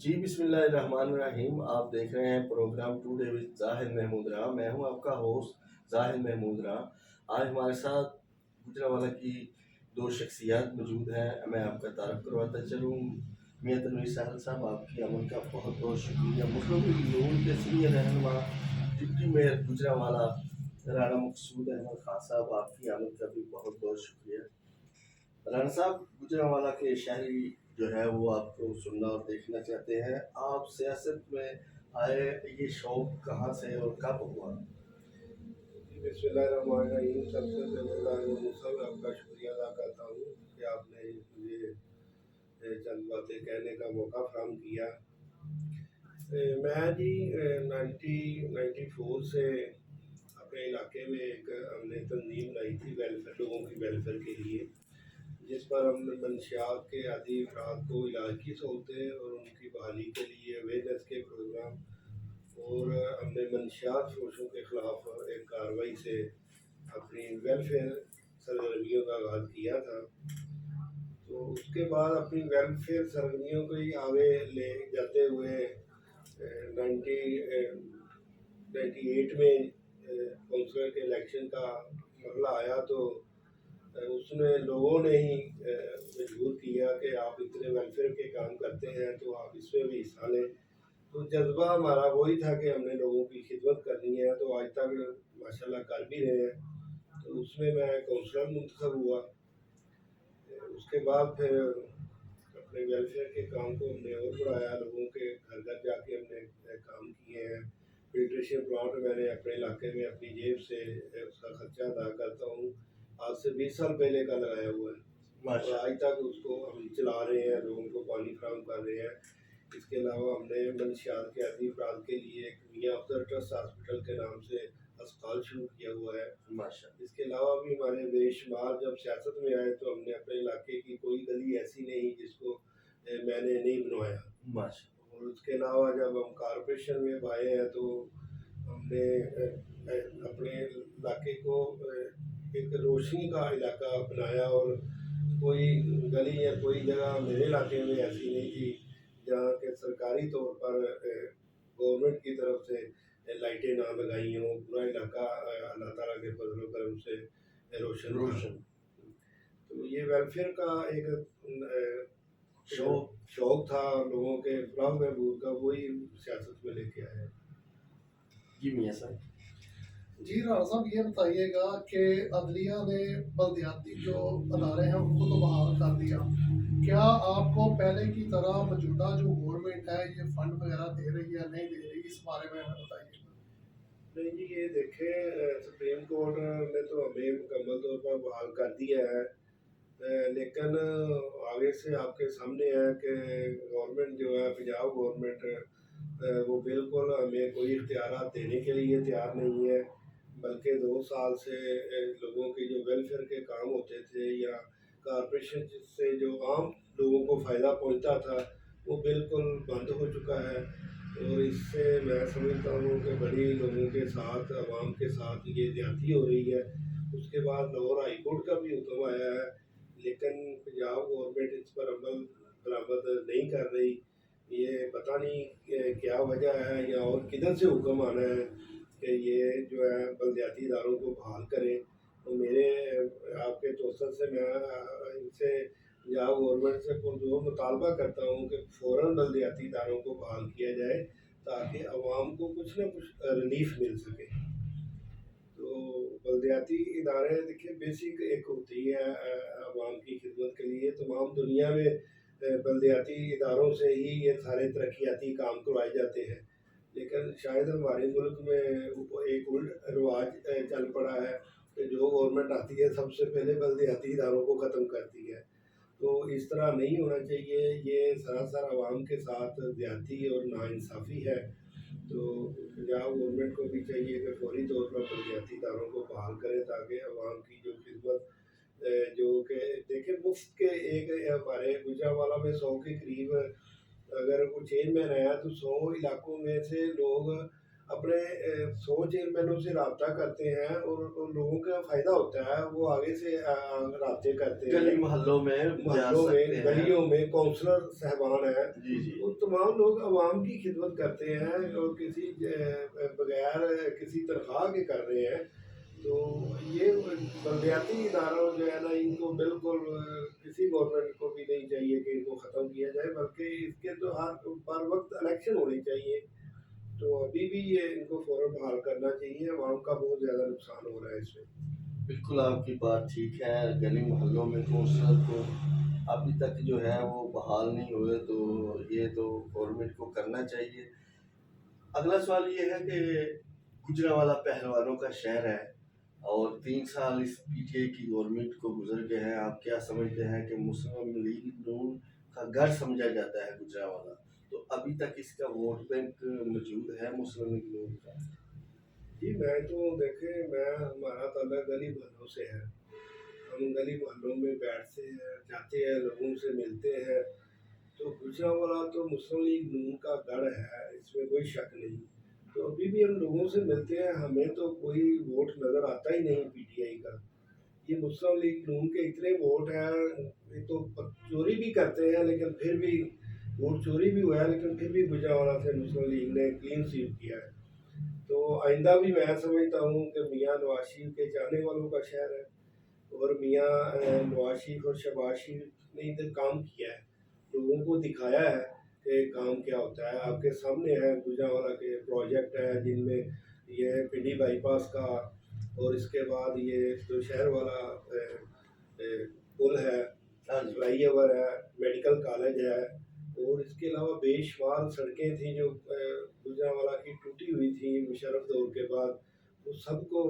जी बिस्मिल्लाहिर्रहमानिर्रहीम। आप देख रहे हैं programme today with Zahid Mahmood Rao. मैं हूं आपका होस्ट जाहिद महमूद राव। आज हमारे साथ गुजरांवाला की दो शख्सियात मौजूद हैं। मैं आपका तारफ़ करवाता चलूँ। मियां तनवीर साहब साहब, आपकी आमद का बहुत बहुत शुक्रिया। मुस्लिम लीग नून के सीनियर रहनुमा डिप्टी मेयर गुजरांवाला राणा मकसूद अहमद खान साहब, आपकी आमद का भी बहुत बहुत शुक्रिया। राणा साहब, गुजरांवाला के शहरी जो है वो आपको सुनना और देखना चाहते हैं। आप सियासत में आए, ये शौक कहाँ से और कब हुआ? बिस्मिल्लाहिर्रहमानिर्रहीम। सबसे पहले साहब आपका शुक्रिया अदा करता हूँ कि आपने मुझे चंद बातें कहने का मौका फराहम किया। मैं जी 1994 से अपने इलाके में एक हमने तंजीम लाई थी वेलफेयर, लोगों की वेलफेयर के लिए, जिस पर हमने मंशियात के आदि अफराद को इलाज की सहूलतें और उनकी बहाली के लिए अवेयरनेस के प्रोग्राम, और हमने मंशियात फरोशों के ख़िलाफ़ एक कार्रवाई से अपनी वेलफेयर सरगर्मियों का आगाज़ किया था। तो उसके बाद अपनी वेलफेयर सरगर्मियों को ही आगे ले जाते हुए 1998 में काउंसलर के इलेक्शन का मरला आया, तो उसमें लोगों ने ही मजबूर किया कि आप इतने वेलफेयर के काम करते हैं तो आप इसमें भी हिस्सा लें। तो जज्बा हमारा वही था कि हमने लोगों की खिदमत करनी है, तो आज तक माशाल्लाह कर भी रहे हैं। तो उसमें मैं काउंसलर मुंतखब हुआ। उसके बाद फिर अपने वेलफेयर के काम को हमने और बढ़ाया, लोगों के घर घर जाके हमने काम किए हैं। फिल्ट्रेशन प्लांट मैंने अपने इलाके में अपनी जेब से उसका खर्चा अदा करता हूँ, आज से 20 साल पहले का लगाया हुआ है, और आज तक उसको हम चला रहे हैं, लोगों को पानी फराहम कर रहे हैं। इसके अलावा हमने मंशियात के आदि अफराद के लिए एक मियाँ अफजल ट्रस्ट हॉस्पिटल के नाम से अस्पताल शुरू किया हुआ है। माशा इसके अलावा भी हमारे बेशुमार, जब सियासत में आए तो हमने अपने इलाके की कोई गली ऐसी नहीं जिसको मैंने नहीं बनवाया। माशा और उसके अलावा जब हम कॉरपोरेशन में आए हैं तो हमने अपने इलाके को एक रोशनी का इलाका बनाया, और कोई गली या कोई जगह मेरे इलाके में ऐसी नहीं थी जहाँ के सरकारी तौर पर गवर्नमेंट की तरफ से लाइटें ना लगाई हों। पूरा इलाका अल्लाह ताला के फजल व करम से रोशन था। रोशन तो ये वेलफेयर का एक शौक। शौक था लोगों के फलाह बहबूद का, वही सियासत में लेके आया। जी मियाँ साहब। जी राणा साहब, ये बताइएगा कि अदलिया ने बल्दियाती जो अदारे हैं उनको तो बहाल कर दिया, क्या आपको पहले की तरह मौजूदा जो गवर्नमेंट है ये फंड वगैरह दे रही है नहीं दे रही, इस बारे में हमें बताइए। नहीं जी, ये देखें, सुप्रीम कोर्ट ने तो हमें मुकम्मल तौर पर बहाल कर दिया है, लेकिन आगे से आपके सामने है कि गवर्नमेंट जो है, पंजाब गवर्नमेंट, वो बिल्कुल हमें कोई इख्तियारात देने के लिए तैयार नहीं है। बल्कि 2 साल से लोगों की जो वेलफेयर के काम होते थे या कॉरपोरेशन से जो आम लोगों को फ़ायदा पहुंचता था, वो बिल्कुल बंद हो चुका है। और इससे मैं समझता हूँ कि बड़ी लोगों के साथ, आवाम के साथ ये ज्यादती हो रही है। उसके बाद लाहौर हाई कोर्ट का भी हुक्म आया है, लेकिन पंजाब गवर्नमेंट इस पर अमल दरामद नहीं कर रही। ये पता नहीं क्या वजह है, या और किधर से हुक्म आना है कि ये जो है बलदियाती इदारों को बहाल करें। तो मेरे आपके तोसर से मैं इनसे पंजाब गवर्नमेंट से पुरजोर मुतालबा करता हूँ कि फ़ौरन बलदियाती इदारों को बहाल किया जाए, ताकि आवाम को कुछ ना कुछ रिलीफ मिल सके। तो बलदियाती इदारे देखिए बेसिक एक होती है आवाम की खिदमत के लिए। तमाम दुनिया में बलदियाती इदारों से ही ये सारे तरक्याती काम करवाए जाते हैं, लेकिन शायद हमारे मुल्क में एक उल्ट रिवाज चल पड़ा है कि जो गवर्नमेंट आती है सबसे पहले बलदियाती इदारों को ख़त्म करती है। तो इस तरह नहीं होना चाहिए, ये सरासर आवाम के साथ ज़्यादती और नाइंसाफ़ी है। तो पंजाब गवर्नमेंट को भी चाहिए कि फौरी तौर पर बलदियाती इदारों को बहाल करें, ताकि आवाम की जो खिदमत जो कि देखिए मुफ्त के एक हमारे गुजरांवाला में 100 के करीब अगर कोई चेयरमैन आया तो 100 इलाकों में से लोग अपने 100 चेयरमैनों से रब्ता करते हैं और लोगों का फ़ायदा होता है, वो आगे से रब्ते करते गली हैं। मोहल्लों में जा मोहल्लों सकते में, हैं। गलियों में काउंसलर साहबान हैं, जी जी। वो तमाम लोग आवाम की खिदमत करते हैं और किसी बगैर किसी तनख्वाह के कर रहे हैं। तो ये बलदियाती इदारों जो है ना, इनको बिल्कुल किसी गवर्नमेंट को भी नहीं चाहिए कि इनको ख़त्म किया जाए, बल्कि इसके तो हर वक्त इलेक्शन होने चाहिए। तो अभी भी ये इनको फ़ौरन बहाल करना चाहिए, आवाम का बहुत ज़्यादा नुकसान हो रहा है इसमें। बिल्कुल आपकी बात ठीक है। गली मोहल्लों में काउंसलर को अभी तक जो है वो बहाल नहीं हुए, तो ये तो गवर्नमेंट को करना चाहिए। अगला सवाल ये है कि गुजरांवाला पहलवानों का शहर है और 3 साल इस पीटीआई की गवर्नमेंट को गुजर गए हैं। आप क्या समझते हैं कि मुस्लिम लीग नून का गढ़ समझा जाता है गुजरांवाला, तो अभी तक इसका वोट बैंक मौजूद है मुस्लिम लीग नून का? जी, मैं तो देखें, हमारा ताल्लुक गली मोहल्लों से है। हम गली मोहल्लों में बैठते हैं, जाते हैं, लोगों से मिलते हैं। तो गुजरांवाला तो मुस्लिम लीग नून का गढ़ है, इसमें कोई शक नहीं। तो अभी भी हम लोगों से मिलते हैं, हमें तो कोई वोट नज़र आता ही नहीं पीटीआई का। ये मुस्लिम लीग नून के इतने वोट हैं, ये तो चोरी भी करते हैं, लेकिन फिर भी वोट चोरी भी हुआ है, लेकिन फिर भी गुजरांवाला से मुस्लिम लीग ने क्लीन स्वीप किया है। तो आइंदा भी मैं समझता हूँ कि मियाँ नवाज शरीफ के चाहने वालों का शहर है, और मियाँ नवाज शरीफ और शहबाज शरीफ ने इधर काम किया है, लोगों को दिखाया है कि काम क्या होता है। आपके सामने है गुजरांवाला के प्रोजेक्ट है, जिनमें ये पिंडी बाईपास का, और इसके बाद ये जो शहर वाला पुल है, हाँ जी। फ्लाई ओवर है, मेडिकल कॉलेज है, और इसके अलावा बेशुमार सड़कें थी जो गुजरांवाला की टूटी हुई थी मुशर्रफ दौर के बाद, वो सबको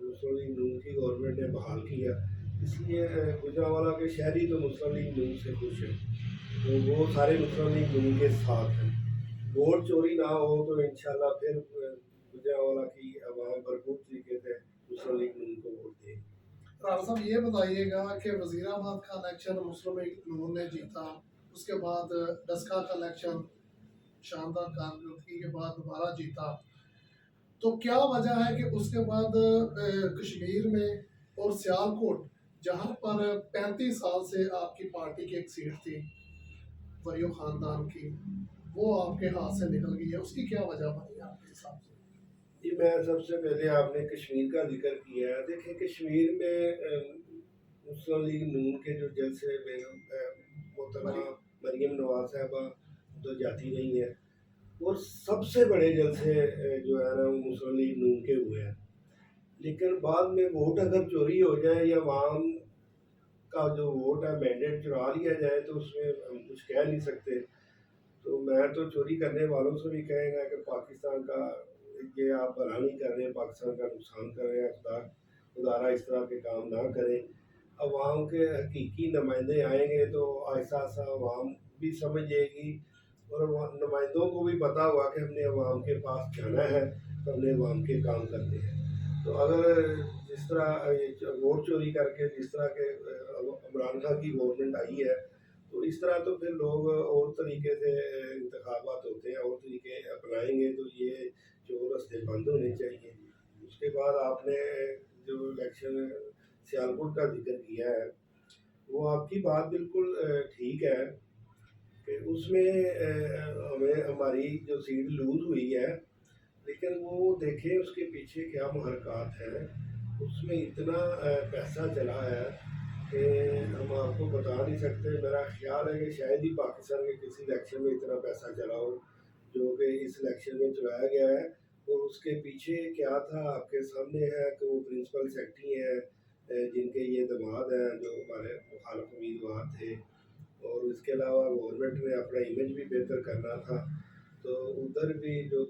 मुस्लिम लीग नून की गवर्नमेंट ने बहाल किया। इसलिए गुजरांवाला के शहरी तो मुस्लिम लीग नून से खुश हैं, तो वो सारे मुस्लिम लीग नून के साथ हैं। वोट चोरी ना हो तो इंशाल्लाह फिर गुजरांवाला की आवाम भरपूर तरीके से मुस्लिम लीग नून को वोट देगी। राणा साहब ये बताइएगा कि वजीराबाद का इलेक्शन मुस्लिम लीग नून ने जीता, उसके बाद डस्का का इलेक्शन शानदार कारकर्दगी के बाद दोबारा जीता, तो क्या वजह है कि उसके बाद कश्मीर में और सियालकोट, जहां पर 35 साल से आपकी पार्टी की एक सीट थी वरियो खानदान की, वो आपके हाथ से निकल गई है, उसकी क्या वजह बनी आपके हिसाब से? जी, मैं सबसे पहले, आपने कश्मीर का जिक्र किया है। देखिए, कश्मीर में मुस्लिम लीग नून के जो जलसे मोहतरमा मरीम नवाज साहबा तो जाती नहीं है, और सबसे बड़े जलसे जो है ना, वो मुस्लिम लीग नून के हुए हैं। लेकिन बाद में वोट अगर चोरी हो जाए या आवाम का जो वोट है मैंडेट चुरा लिया जाए, तो उसमें हम कुछ कह नहीं सकते। तो मैं तो चोरी करने वालों से भी कहेंगा कि पाकिस्तान का ये आप भला नहीं कर रहे, पाकिस्तान का नुकसान कर रहे हैं। खुदारा इस तरह के काम ना करें। अवाम के हकीकी नुमाइंदे आएंगे तो आहिस्ता आहिस्ता अवाम भी समझ जाएगी, और नुमाइंदों को भी पता हुआ कि हमने अवाम के पास जाना है, तो हमने अवाम के काम करने हैं। तो अगर जिस तरह ये वोट चोरी करके जिस तरह के इमरान खान की गवर्नमेंट आई है, तो इस तरह तो फिर लोग और तरीके से इंतखाबात होते हैं, और तरीके अपनाएंगे, तो ये जो रास्ते बंद होने चाहिए। उसके बाद आपने जो इलेक्शन सियालकोट का जिक्र किया है, वो आपकी बात बिल्कुल ठीक है कि उसमें हमें हमारी जो सीट लूज हुई है, लेकिन वो देखें उसके पीछे क्या महरक़ात है। उसमें इतना पैसा चला है कि हम आपको बता नहीं सकते। मेरा ख्याल है कि शायद ही पाकिस्तान के किसी इलेक्शन में इतना पैसा चला हो जो कि इस इलेक्शन में चलाया गया है। और उसके पीछे क्या था आपके सामने है कि वो प्रिंसिपल सेक्रेटरी हैं, जिनके ये दामाद हैं, जो हमारे मुखालिफ उम्मीदवार थे। और इसके अलावा गवर्नमेंट ने अपना इमेज भी बेहतर करना था, तो उधर भी जो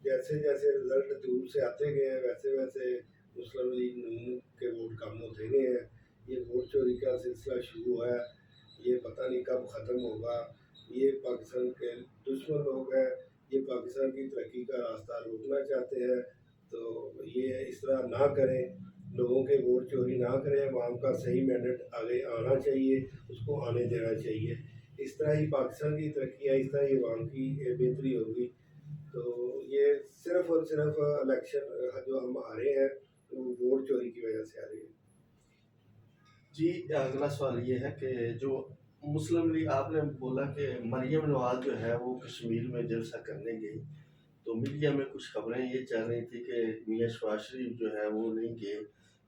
जैसे जैसे रिजल्ट दूर से आते गए हैं, वैसे वैसे मुस्लिम लीग नून के वोट कम होते गए हैं। ये वोट चोरी का सिलसिला शुरू हुआ है, ये पता नहीं कब ख़त्म होगा। ये पाकिस्तान के दुश्मन लोग हैं, ये पाकिस्तान की तरक्की का रास्ता रोकना चाहते हैं। तो ये इस तरह ना करें, लोगों के वोट चोरी ना करें। अवाम का सही मैंडेट आगे आना चाहिए, उसको आने देना चाहिए। इस तरह ही पाकिस्तान की तरक्की है, इस तरह ही अवाम की बेहतरी होगी। تو یہ صرف اور صرف الیکشن جو ہم آ رہے ہیں وہ ووٹ چوری کی وجہ سے آ رہی ہے. جی اگلا سوال یہ ہے کہ جو مسلم لیگ، آپ نے بولا کہ مریم نواز جو ہے وہ کشمیر میں جلسہ کرنے گئی، تو میڈیا میں کچھ خبریں یہ چل رہی تھی کہ میاں شباز شریف جو ہے وہ نہیں گئے،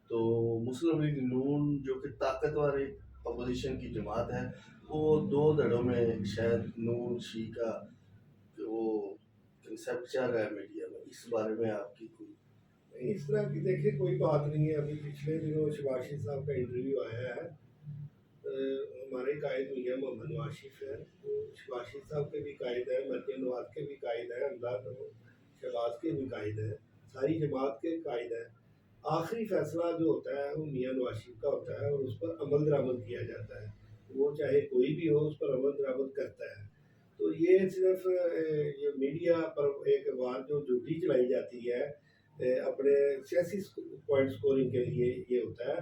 تو مسلم لیگ نون جو کہ طاقتور ایک اپوزیشن کی جماعت ہے، وہ دو دھڑوں میں شاید نون شی کا وہ کنسیپٹ چل رہا ہے میڈیا میں، اس بارے میں آپ کی کوئی؟ اس طرح کی دیکھیں کوئی بات نہیں ہے. ابھی پچھلے دنوں شباز شریف صاحب کا انٹرویو آیا ہے. ہمارے قائد میاں محمد نواز شریف ہیں، وہ شباز شریف صاحب کے بھی قائد ہیں، مریم نواز کے بھی قائد ہیں، امداد شہباز کے بھی قائد ہیں، ساری جماعت کے قائد ہیں. آخری فیصلہ جو ہوتا ہے وہ میاں نواز شریف کا ہوتا ہے اور اس پر عمل درآمد کیا جاتا ہے. وہ چاہے کوئی بھی ہو اس پر عمل درآمد کرتا ہے. تو یہ صرف یہ میڈیا پر ایک بات جو جھوٹی چلائی جاتی ہے اپنے سیاسی پوائنٹ سکورنگ کے لیے یہ ہوتا ہے.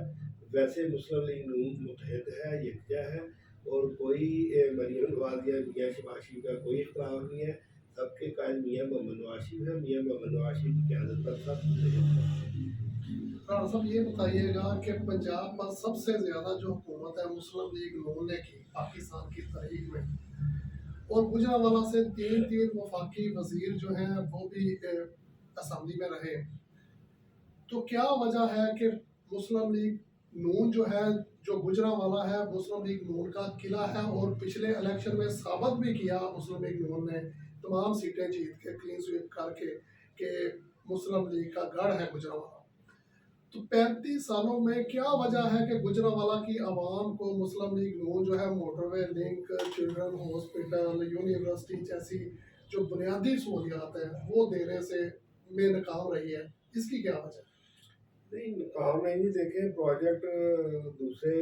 ویسے مسلم لیگ نون متحد ہے، یکجا ہے، اور کوئی مریم نواز یا میاں شباز شریف کا کوئی اختلاف نہیں ہے. سب کے قائد میاں محمد نواز شریف ہے. میاں محمد نواز شریف کی قیادت پر سب متحد ہے. رانا صاحب یہ بتائیے گا کہ پنجاب پر سب سے زیادہ جو حکومت ہے مسلم لیگ نون نے کی پاکستان کی تاریخ میں، اور گجرانوالہ سے تین وفاقی وزیر جو ہیں وہ بھی اسمبلی میں رہے، تو کیا وجہ ہے کہ مسلم لیگ نون جو ہے، جو گجرانوالہ ہے مسلم لیگ نون کا قلعہ ہے، اور پچھلے الیکشن میں ثابت بھی کیا مسلم لیگ نون نے تمام سیٹیں جیت کے کلین سویپ کر کے کہ مسلم لیگ کا گڑھ ہے گجرانوالہ. تو 35 سالوں میں کیا وجہ ہے کہ گجرانوالہ کی عوام کو مسلم لیگ نون جو ہے موٹر وے لنک، چلڈرن ہاسپٹل، یونیورسٹی جیسی جو بنیادی سہولیات ہیں وہ دینے سے میں ناکام رہی ہے، اس کی کیا وجہ ہے؟ نہیں کام نہیں دیکھیں پروجیکٹ دوسرے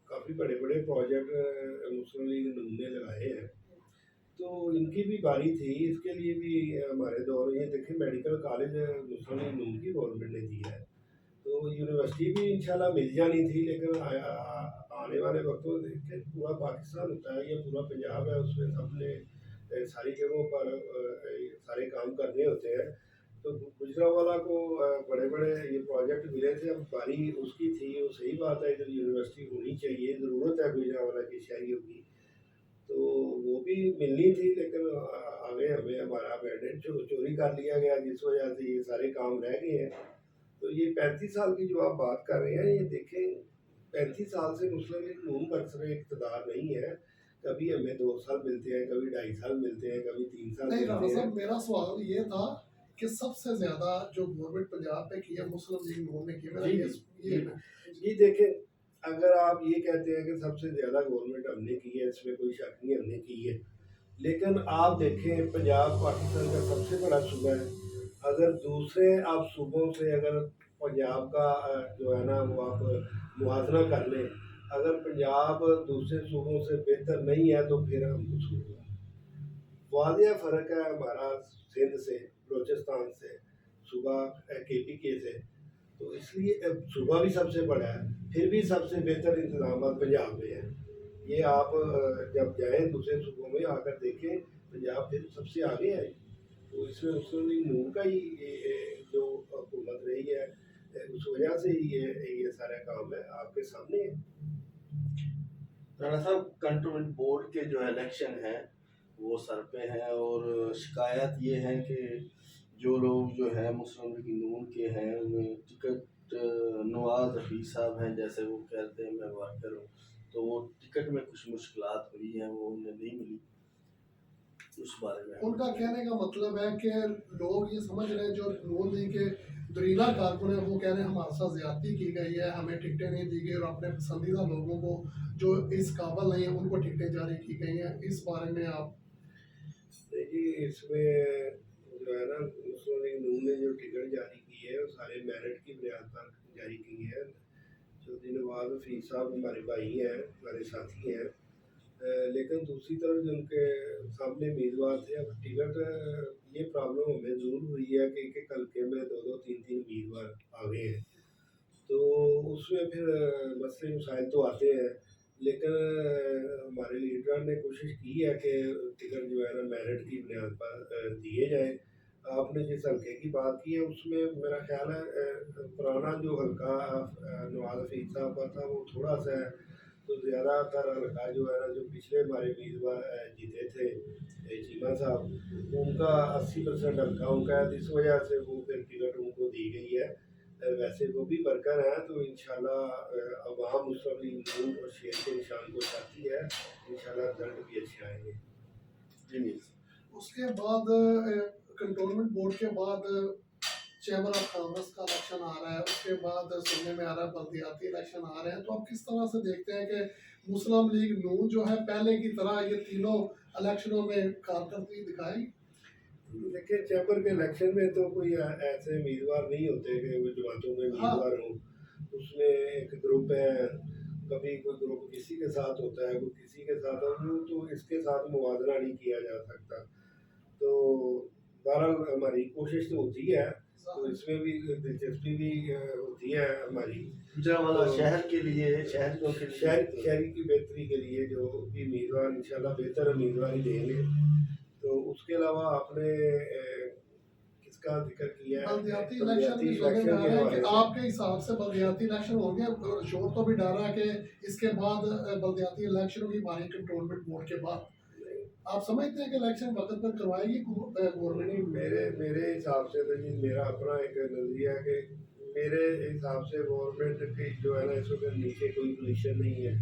کافی بڑے بڑے پروجیکٹ مسلم لیگ نون نے لگائے ہیں، تو ان کی بھی باری تھی. اس کے لیے بھی ہمارے دور یہ دیکھیں میڈیکل کالج مسلم لیگ نون کی گورنمنٹ نے دی ہے، تو یونیورسٹی بھی انشاءاللہ مل جانی تھی. لیکن آنے والے وقتوں میں دیکھیں پورا پاکستان ہوتا ہے، یہ پورا پنجاب ہے، اس میں سب نے ساری جگہوں پر سارے کام کرنے ہوتے ہیں. تو گجرانوالہ کو بڑے بڑے یہ پروجیکٹ ملے تھے. اب باری اس کی تھی، وہ صحیح بات ہے، ادھر یونیورسٹی ہونی چاہیے، ضرورت ہے گجرانوالہ کی شہریوں کی، تو وہ بھی ملنی تھی. لیکن آگے ہمیں ہمارا مینڈیٹ چوری کر لیا گیا، جس وجہ سے یہ سارے کام رہ گئے ہیں. تو یہ 35 سال کی جو آپ بات کر رہے ہیں، یہ دیکھیں 35 سال سے مسلم لیگ نون برسر اقتدار نہیں ہے. کبھی ہمیں 2 سال ملتے ہیں، کبھی 2.5 سال ملتے ہیں، کبھی 3 سال نہیں رانا ملتے ہیں. صاحب، میرا سوال یہ تھا کہ سب سے زیادہ جو گورنمنٹ پنجاب پہ کی ہے مسلم لیگ نون نے کی. میرا جی دیکھیں اگر آپ یہ کہتے ہیں کہ سب سے زیادہ گورنمنٹ ہم نے کی ہے، اس میں کوئی شک نہیں، ہم نے کی ہے. لیکن آپ دیکھیں پنجاب پاکستان کا سب سے بڑا صوبہ ہے. اگر دوسرے آپ صوبوں سے اگر پنجاب کا جو ہے نا وہ آپ موازنہ کر لیں، اگر پنجاب دوسرے صوبوں سے بہتر نہیں ہے تو پھر ہم کچھ ہوگا. واضح فرق ہے ہمارا سندھ سے، بلوچستان سے، صوبہ کے پی کے سے. تو اس لیے صوبہ بھی سب سے بڑا ہے، پھر بھی سب سے بہتر انتظامات پنجاب میں ہیں. یہ آپ جب جائیں دوسرے صوبوں میں آ کر دیکھیں، پنجاب پھر سب سے آگے ہے. تو اس میں مسلم لیگ نون کا ہی جو حکومت رہی ہے اس وجہ سے ہی یہ سارا کام ہے آپ کے سامنے ہے. رانا صاحب کنٹونمنٹ بورڈ کے جو الیکشن ہیں وہ سر پہ ہیں، اور شکایت یہ ہے کہ جو لوگ جو ہے مسلم لیگ نون کے ہیں انہیں ٹکٹ نواز حفیظ صاحب ہیں جیسے وہ کہتے ہیں میں ورکر ہوں، تو وہ ٹکٹ میں کچھ مشکلات ہوئی ہیں، وہ انہیں نہیں ملی. اس بارے میں ان کا کہنے کا مطلب ہے کہ لوگ یہ سمجھ رہے ہیں جو نون لیگ کے دریلا کارکن ہیں وہ کہہ رہے ہیں ہمارے ساتھ زیادتی کی گئی ہے، ہمیں ٹکٹیں نہیں دی گئی، اور اپنے پسندیدہ لوگوں کو جو اس قابل نہیں ہیں ان کو ٹکٹیں جاری کی گئی ہیں. اس بارے میں آپ؟ دیکھیے اس میں جو ہے نا مسلم لیگ نون نے جو ٹکٹ جاری کی ہے وہ سارے میرٹ کی بنیاد پر جاری کی ہے. چودھری نواز حفیظ صاحب ہمارے بھائی ہیں، ہمارے ساتھی ہیں. لیکن دوسری طرف جو ان کے سامنے امیدوار تھے، اب ٹکٹ یہ پرابلم ہمیں ضرور ہوئی ہے کہ ایک حلقے میں 2-3 امیدوار آ گئے ہیں. تو اس میں پھر مسئلے مسائل تو آتے ہیں. لیکن ہمارے لیڈران نے کوشش کی ہے کہ ٹکٹ جو ہے نا میرٹ کی بنیاد پر دیے جائیں. آپ نے جس حلقے کی بات کی ہے اس میں میرا خیال ہے پرانا جو حلقہ نواز حفیظ صاحب کا تھا وہ تھوڑا سا ہے، تو زیادہ تر حلقہ جو ہے نا جو پچھلے ہمارے امیدوار جیتے تھے چیمہ صاحب، ان کا 80% حلقہ ان کا ہے، اس وجہ سے وہ پھر ٹکٹ ان کو دی گئی ہے۔ ویسے وہ بھی ورکر ہیں، تو انشاءاللہ عوام مسلم لیگ نون اور شیر کے نشان کو چاہتی ہے، انشاءاللہ رزلٹ بھی اچھے آئیں گے۔ جی نہیں اس کے بعد کنٹونمنٹ بورڈ کے بعد چیمبر آف کامرس کا الیکشن آ رہا ہے، اس کے بعد سننے میں آ رہا ہے بلدیاتی الیکشن آ رہے ہیں، تو آپ کس طرح سے دیکھتے ہیں کہ مسلم لیگ نون جو ہے پہلے کی طرح یہ تینوں الیکشنوں میں کارکردگی دکھائے گی؟ دیکھیں چیمبر کے الیکشن میں تو کوئی ایسے امیدوار نہیں ہوتے کہ وہ جماعتوں میں امیدوار ہوں، اس میں ایک گروپ ہے، کبھی کوئی گروپ کسی کے ساتھ ہوتا ہے کوئی کسی کے ساتھ، اور تو اس کے ساتھ موازنہ نہیں کیا جا سکتا، تو بہرحال ہماری کوشش تو ہوتی ہے، تو اس میں بھی دلچسپی بھی ہوتی ہے ہماری، گجرانوالہ شہر کے لیے، شہریوں کے لیے، شہری کی بہتری کے لیے جو بھی امیدوار انشاءاللہ بہتر امیدواری دیں گے۔ تو اس کے علاوہ آپ نے کس کا ذکر کیا ہے؟ بلدیاتی الیکشن بھی سننے میں آ رہا ہے کہ آپ کے حساب سے بلدیاتی الیکشن ہوں گے، شور تو بھی ڈال رہا ہے کہ اس کے بعد بلدیاتی الیکشن کی باری کنٹونمنٹ بورڈ کے بعد، آپ سمجھتے ہیں کہ الیکشن وقت پر کروائے گی گورنمنٹ؟ میرے حساب سے تو جی میرا اپنا ایک نظریہ ہے کہ میرے حساب سے گورنمنٹ کی جو ہے نا اس وقت نیچے کوئی پوزیشن نہیں ہے،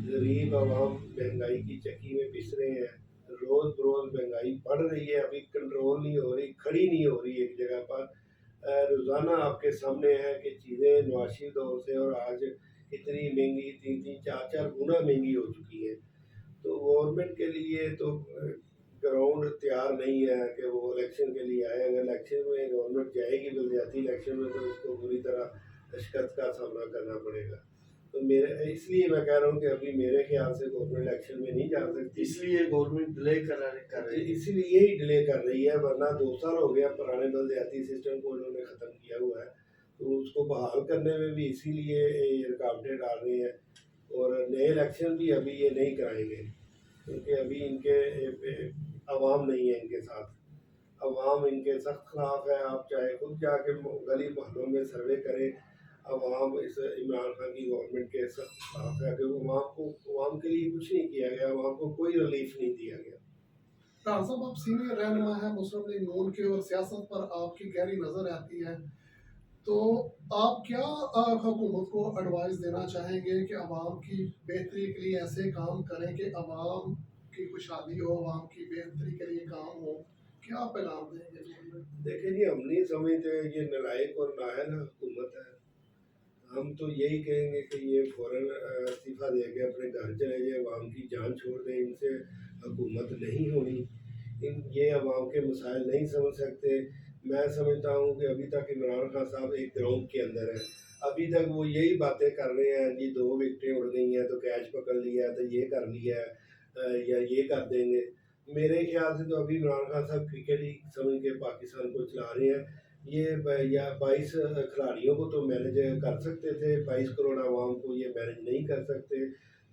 غریب عوام مہنگائی کی چکی میں پس رہے ہیں، روز بروز مہنگائی بڑھ رہی ہے، ابھی کنٹرول نہیں ہو رہی، کھڑی نہیں ہو رہی ایک جگہ پر، روزانہ آپ کے سامنے ہے کہ چیزیں معاشی دور سے اور آج اتنی مہنگی 3-4 گنا مہنگی ہو چکی ہیں، تو گورنمنٹ کے لیے تو گراؤنڈ تیار نہیں ہے کہ وہ الیکشن کے لیے آئے، اگر الیکشن میں گورنمنٹ جائے گی بلدیاتی الیکشن میں تو اس کو بری طرح شکست کا سامنا کرنا پڑے گا، تو اس لیے میں کہہ رہا ہوں کہ ابھی میرے خیال سے گورنمنٹ الیکشن میں نہیں جا سکتی، اس لیے گورنمنٹ ڈیلے کر رہی ہے، اسی لیے یہی ڈیلے کر رہی ہے، ورنہ 2 سال ہو گیا پرانے بلدیاتی سسٹم کو انہوں نے ختم کیا ہوا ہے، تو اس کو بحال کرنے میں بھی اسی لیے یہ رکاوٹیں ڈال رہی ہیں، اور نئے الیکشن بھی ابھی یہ نہیں کرائیں گے کیونکہ ابھی ان کے عوام نہیں ہے ان کے ساتھ، عوام ان کے سخت خلاف ہے، آپ چاہے خود جا کے گلی محلوں میں سروے کریں، عوام اس عمران خان کی گورنمنٹ کے سخت خلاف ہے کہ عوام کے لیے کچھ نہیں کیا گیا، عوام کو کوئی ریلیف نہیں دیا گیا۔ ڈاکٹر صاحب آپ سینئر رہنما ہیں مسلم لیگ نون کے اور سیاست پر آپ کی گہری نظر آتی ہے، تو آپ کیا حکومت کو ایڈوائز دینا چاہیں گے کہ عوام کی بہتری کے لیے ایسے کام کریں کہ عوام کی خوشحالی ہو، عوام کی بہتری کے لیے کام ہو، کیا پیغام دیں گے؟ دیکھیں جی ہم نہیں سمجھتے یہ نالائق اور نااہل حکومت ہے، ہم تو یہی کہیں گے کہ یہ فوراً استعفیٰ دے کے اپنے گھر چلے جائیں، عوام کی جان چھوڑ دیں، ان سے حکومت نہیں ہونی، یہ عوام کے مسائل نہیں سمجھ سکتے، میں سمجھتا ہوں کہ ابھی تک عمران خان صاحب ایک گراؤنڈ کے اندر ہیں، ابھی تک وہ یہی باتیں کر رہے ہیں، جی 2 وکٹیں اڑ گئی ہیں تو کیچ پکڑ لیا تو یہ کر لیا ہے یا یہ کر دیں گے، میرے خیال سے تو ابھی عمران خان صاحب کرکٹ ہی سمجھ کے پاکستان کو چلا رہے ہیں، یہ یا 22 کھلاڑیوں کو تو مینج کر سکتے تھے، 22 کروڑ عوام کو یہ مینج نہیں کر سکتے،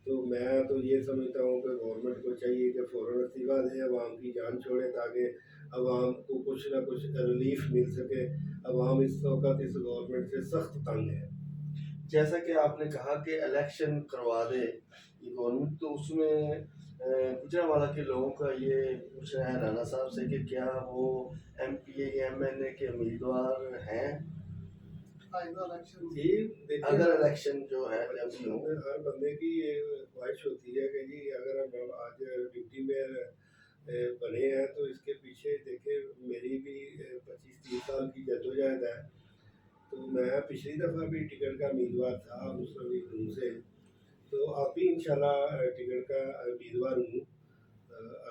تو میں تو یہ سمجھتا ہوں کہ گورنمنٹ کو چاہیے کہ فوراً استعفیٰ دیں، عوام کی جان چھوڑے تاکہ عوام کو کچھ نہ کچھ ریلیف مل سکے، عوام اس وقت اس گورنمنٹ سے سخت تنگ ہے۔ جیسا کہ آپ نے کہا کہ الیکشن کروا دے یہ گورنمنٹ، تو اس میں گجرانوالہ کے لوگوں کا یہ پوچھنا ہے رانا صاحب سے کہ کیا وہ ایم پی اے یا ایم این اے کے امیدوار ہیں آئندہ الیکشن؟ جی دیکھیں اگر الیکشن جو ہے ابھی ہو؟ ہر بندے کی یہ خواہش ہوتی ہے کہ جی اگر ہم آج ڈپٹی میئر بنے ہیں تو اس کے پیچھے دیکھیں میری بھی 25-30 سال کی جدوجہد ہے، تو میں پچھلی دفعہ بھی ٹکٹ کا امیدوار تھا مسلم لیگ نون سے، تو اب بھی انشاءاللہ ٹکٹ کا امیدوار ہوں،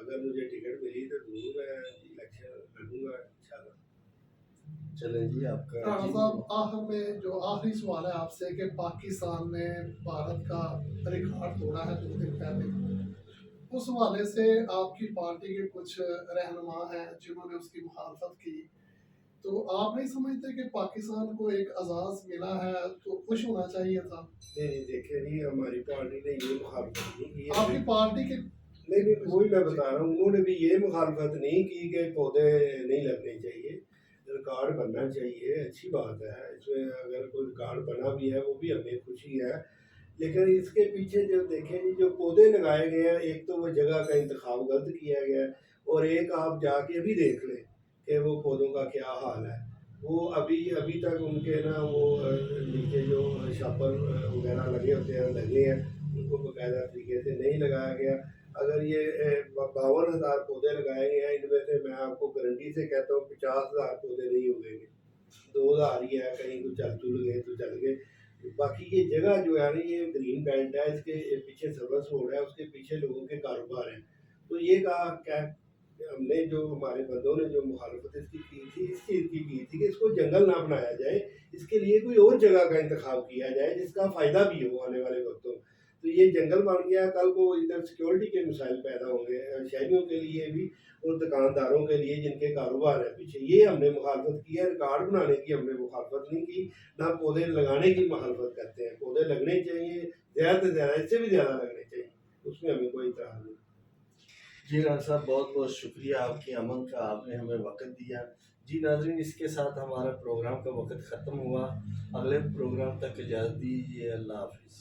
اگر مجھے ٹکٹ ملی تو ضرور میں الیکشن لڑوں گا انشاءاللہ۔ چلیں جی آپ کا رانا صاحب آخر میں جو آخری سوال ہے آپ سے کہ پاکستان نے بھارت کا ریکارڈ توڑا ہے 2 دن پہلے، اس حوالے سے آپ کی پارٹی کے کچھ رہنما ہیں جنہوں نے اس کی مخالفت کی، تو آپ نہیں سمجھتے کہ پاکستان کو ایک اعزاز ملا ہے تو خوش ہونا چاہیے تھا؟ نہیں دیکھیں نہیں ہماری پارٹی نے یہ مخالفت نہیں کی آپ کی پارٹی کے नहीं नहीं, वही मैं बता रहा हूँ, उन्होंने भी ये मुखालफत नहीं की कि पौधे नहीं लगने चाहिए, रिकॉर्ड बनना चाहिए, अच्छी बात है इसमें, अगर कोई रिकॉर्ड बना भी है वो भी हमें खुशी है। लेकिन इसके पीछे जो देखें जी, जो पौधे लगाए गए हैं, एक तो वो जगह का इंतखाब गलत किया गया है, और एक आप जाके भी देख लें कि वो पौधों का क्या हाल है। वो अभी अभी तक उनके ना वो नीचे जो शापर वगैरह लगे होते हैं लगे हैं, उनको बाकायदा तरीके से नहीं लगाया गया। अगर ये 52,000 पौधे लगाए गए हैं, इनमें से मैं आपको गारंटी से कहता हूँ 50,000 पौधे नहीं उगेंगे, 2,000 ही है, कहीं तो चल चुल गए तो चल गए। बाकी ये जगह जो है ना, ये ग्रीन बेल्ट है, इसके पीछे सर्विस रोड है, उसके पीछे लोगों के कारोबार हैं। तो ये कहा क्या, हमने जो हमारे बंदों ने जो मुखालफत इसकी की थी, इस चीज़ की थी कि इसको जंगल ना बनाया जाए, इसके लिए कोई और जगह का इंतखाब किया जाए जिसका फ़ायदा भी हो आने वाले वक्तों में। तो ये जंगल बन गया, कल को इधर सिक्योरिटी के मसाइल पैदा होंगे शहरियों के लिए भी और दुकानदारों के लिए जिनके कारोबार है पीछे। ये हमने मुखालफत की है, रिकॉर्ड बनाने की हमने मुखालफत नहीं की, ना पौधे लगाने की मुखालफत करते हैं। पौधे लगने चाहिए, ज़्यादा से ज़्यादा, इससे भी ज़्यादा लगने चाहिए, उसमें हमें कोई इतराज़ नहीं। जी राना साहब, बहुत बहुत शुक्रिया आपकी अमन का, आपने हमें वक्त दिया। जी नाज़रीन, इसके साथ हमारा प्रोग्राम का वक्त ख़त्म हुआ। अगले प्रोग्राम तक इजाज़त दीजिए। अल्लाह हाफिज़।